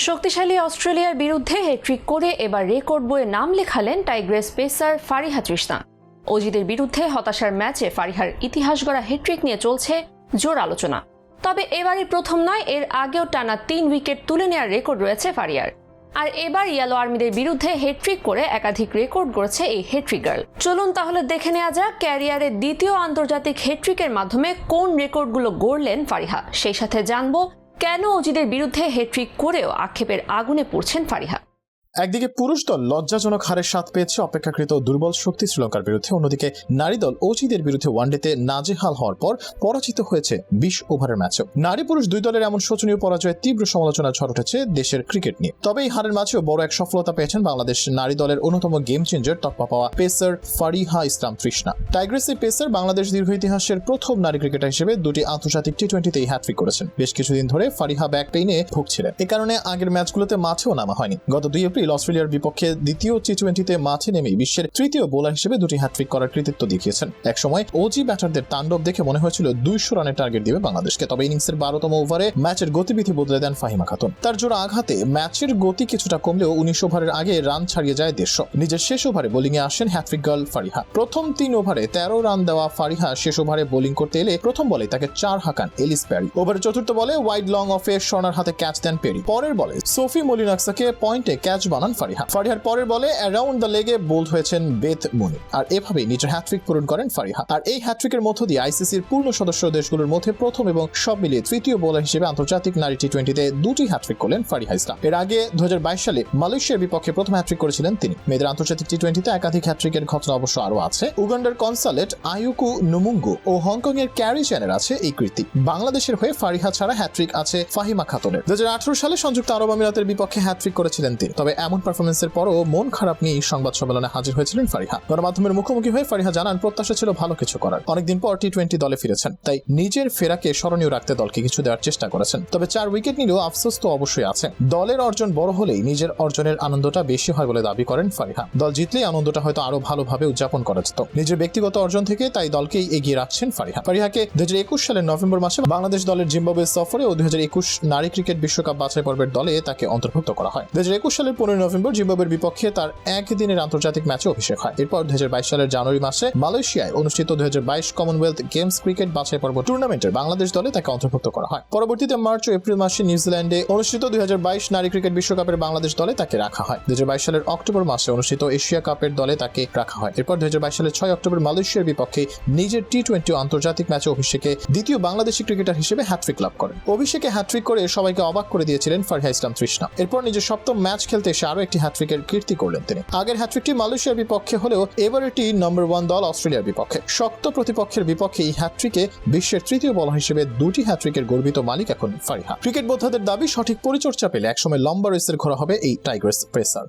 শক্তিশালী অস্ট্রেলিয়ার বিরুদ্ধে হ্যাট্রিক করে এবার রেকর্ড বইয়ে নাম লেখালেন টাইগ্রেস পেসার ফারিহা তৃষ্ণা। অজিদের বিরুদ্ধে হতাশার ম্যাচে ফারিহার ইতিহাস গড়া হ্যাট্রিক নিয়ে চলছে জোর আলোচনা। তবে এবারই প্রথম নয়, এর আগেও টানা 3 উইকেট তুলে নেওয়ার রেকর্ড রয়েছে ফারিহার। আর এবার ইয়েলো আর্মিদের বিরুদ্ধে হ্যাট্রিক করে একাধিক রেকর্ড গড়েছে এই হ্যাট্রিক গার্ল। চলুন তাহলে দেখে নেওয়া যাক ক্যারিয়ারের দ্বিতীয় আন্তর্জাতিক হ্যাট্রিকের মাধ্যমে কোন রেকর্ডগুলো গড়লেন ফারিহা। সেই সাথে জানবো কেন অজিদের বিরুদ্ধে হ্যাট্রিক করেও আক্ষেপের আগুনে পড়ছেন ফারিহা। একদিকে পুরুষ দল লজ্জাজনক হারের স্বাদ পেয়েছে অপেক্ষাকৃত দুর্বল শক্তি শ্রীলঙ্কার বিরুদ্ধে, অন্যদিকে নারী দল অজিদের বিরুদ্ধে ওয়ানডেতে নাজেহাল হওয়ার পর পরাজিত হয়েছে 20 ওভারের ম্যাচেও। নারী পুরুষ দুই দলের এমন শোচনীয় পরাজয়ে তীব্র সমালোচনা ঝড় উঠেছে দেশের ক্রিকেট নিয়ে। তবে এই হারের মাঝেও বড় এক সফলতা পেয়েছেন বাংলাদেশ নারী দলের অন্যতম গেম চেঞ্জার তকমা পাওয়া পেসার ফারিহা ইসলাম তৃষ্ণা। টাইগ্রেসের পেসার বাংলাদেশ দীর্ঘ ইতিহাসের প্রথম নারী ক্রিকেটার হিসেবে 2টি আন্তর্জাতিক টি20তেই হ্যাট্রিক করেছেন। বেশ কিছুদিন ধরে ফারিহা ব্যাক পেইনে ভুগছিলেন, এ কারণে আগের ম্যাচগুলোতে মাঠেও নামা হয়নি। গত 2 এপ্রিল অস্ট্রেলিয়ার বিপক্ষে দ্বিতীয় টি20তে মাঠে নেমে বিশ্বের তৃতীয় বোলার হিসেবে 2টি হ্যাট্রিক করার কৃতিত্ব দেখিয়েছেন। একসময় ওজি ব্যাটারদের তাণ্ডব দেখে মনে হয়েছিল 200 রানের টার্গেট দিবে বাংলাদেশকে। তবে ইনিংসের 12তম ওভারে ম্যাচের গতিবিধি বদলে দেন ফাহিমা খাতুন। তার জোড়া আঘাতে ম্যাচের গতি কিছুটা কমলেও 19 ওভারের আগে রান ছাড়িয়ে যায় 150। নিজের শেষ ওভারে বোলিংয়ে আসেন হ্যাট্রিক গার্ল ফারিহা। প্রথম 3 ওভারে 13 রান দেওয়া ফারিহা শেষ ওভারে বোলিং করতে এলে প্রথম বলে তাকে 4 হাঁকান এলিস প্যারি। ওভারের চতুর্থ বলে ওয়াইড লং অফে স্বর্ণার হাতে ক্যাচ দেন পেরি। পরের বলে সোফি মলিনাক্সাকে পয়েন্টে ক্যাচ বানান ফারিহা। ফারিহার পরের বলে অ্যারাউন্ড দ্য লেগে বোল্ড হয়েছেন বেথ মুনি। আর এভাবেই নিজের হ্যাট্রিক পূরণ করেন ফারিহা। আর এই হ্যাট্রিকের মধ্য দিয়ে আইসিসির পূর্ণ সদস্য দেশগুলোর মধ্যে প্রথম এবং সব মিলিয়ে তৃতীয় বোলার হিসেবে আন্তর্জাতিক নারী টি20তে 2টি হ্যাট্রিক করলেন ফারিহা ইসলাম। এর আগে 2022 সালে মালয়েশিয়ার বিপক্ষে প্রথম হ্যাট্রিক করেছিলেন তিনি। মেয়েদের আন্তর্জাতিক টি20তে একাধিক হ্যাট্রিকের ঘটনা অবশ্য আরও আছে। উগান্ডার কনসালেট আয়ুকু নুমুঙ্গু ও হংকং এর ক্যারি চ্যানের আছে এই কীর্তি। বাংলাদেশের হয়ে ফারিহা ছাড়া হ্যাট্রিক আছে ফাহিমা খাতুনের। 2018 সালে সংযুক্ত আরব আমিরাতের বিপক্ষে হ্যাট্রিক করেছিলেন তিনি। তবে এমন পারফরমেন্সের পরও মন খারাপ নিয়ে সংবাদ সম্মেলনে হাজির হয়েছিলেন ফারিহা। গণমাধ্যমের মুখোমুখি হয়ে ফারিহা জানান প্রত্যাশা ছিল ভালো কিছু করার। অনেকদিন পর টি20 দলে ফিরেছেন, তাই নিজের ফেরাকে স্মরণীয় রাখতে দলকে কিছু দেওয়ার চেষ্টা করেছেন। তবে 4 উইকেট নিলেও আফসোস তো অবশ্যই আছে। দলের অর্জন বড় হলেই নিজের অর্জনের আনন্দটা বেশি হয় বলে দাবি করেন ফারিহা। দল জিতলেই আনন্দটা হয়তো আরো ভালোভাবে উদযাপন করা যেত। নিজের ব্যক্তিগত অর্জন থেকে তাই দলকেই এগিয়ে রাখছেন ফারিহা। ফারিহাকে 2021 সালের নভেম্বর মাসে বাংলাদেশ দলের জিম্বাবুয়ে সফরে ও 2021 নারী ক্রিকেট বিশ্বকাপ বাছাই পর্বের দলে তাকে অন্তর্ভুক্ত করা হয়। 2021 সালের 15 নভেম্বর জিম্বাবুয়ের বিপক্ষে তার একদিনের আন্তর্জাতিক ম্যাচে অভিষেক হয়। এরপর 2022 সালের জানুয়ারি মাসে মালয়েশিয়ায় অনুষ্ঠিত 2022 কমনওয়েলথ গেমস ক্রিকেট বাছাই পর্ব টুর্নামেন্টের বাংলাদেশ দলে তাকে অন্তর্ভুক্ত করা হয়। পরবর্তীতে মার্চ ও এপ্রিল মাসে নিউজিল্যান্ডে অনুষ্ঠিত 2022 নারী ক্রিকেট বিশ্বকাপের বাংলাদেশ দলে তাকে রাখা হয়। 2022 সালের অক্টোবর মাসে অনুষ্ঠিত এশিয়া কাপের দলে তাকে রাখা হয়। এরপর 2022 সালের 6 অক্টোবর মালয়েশিয়ার বিপক্ষে নিজের টি20 আন্তর্জাতিক ম্যাচে অভিষেকে দ্বিতীয় বাংলাদেশি ক্রিকেটার হিসেবে হ্যাট্রিক লাভ করেন। অভিষেকে হ্যাট্রিক করে সবাইকে অবাক করে দিয়েছিলেন ফারিহা ইসলাম তৃষ্ণা। এরপর নিজের সপ্তম ম্যাচ খেলতে এসে আরও একটি হ্যাট্রিকের কীর্তি করলেন তিনি। আগের হ্যাট্রিকটি মালয়েশিয়ার বিপক্ষে হলেও এবার এটি নম্বর 1 দল অস্ট্রেলিয়ার বিপক্ষে। শক্ত প্রতিপক্ষের বিপক্ষে এই হ্যাট্রিকে বিশ্বের তৃতীয় বলার হিসেবে 2টি হ্যাট্রিকের গর্বিত মালিক এখন ফারিহা। ক্রিকেট বোদ্ধাদের দাবি সঠিক পরিচর্যা পেলে একসময় লম্বা রেসের ঘোড়া হবে এই টাইগ্রেস পেসার।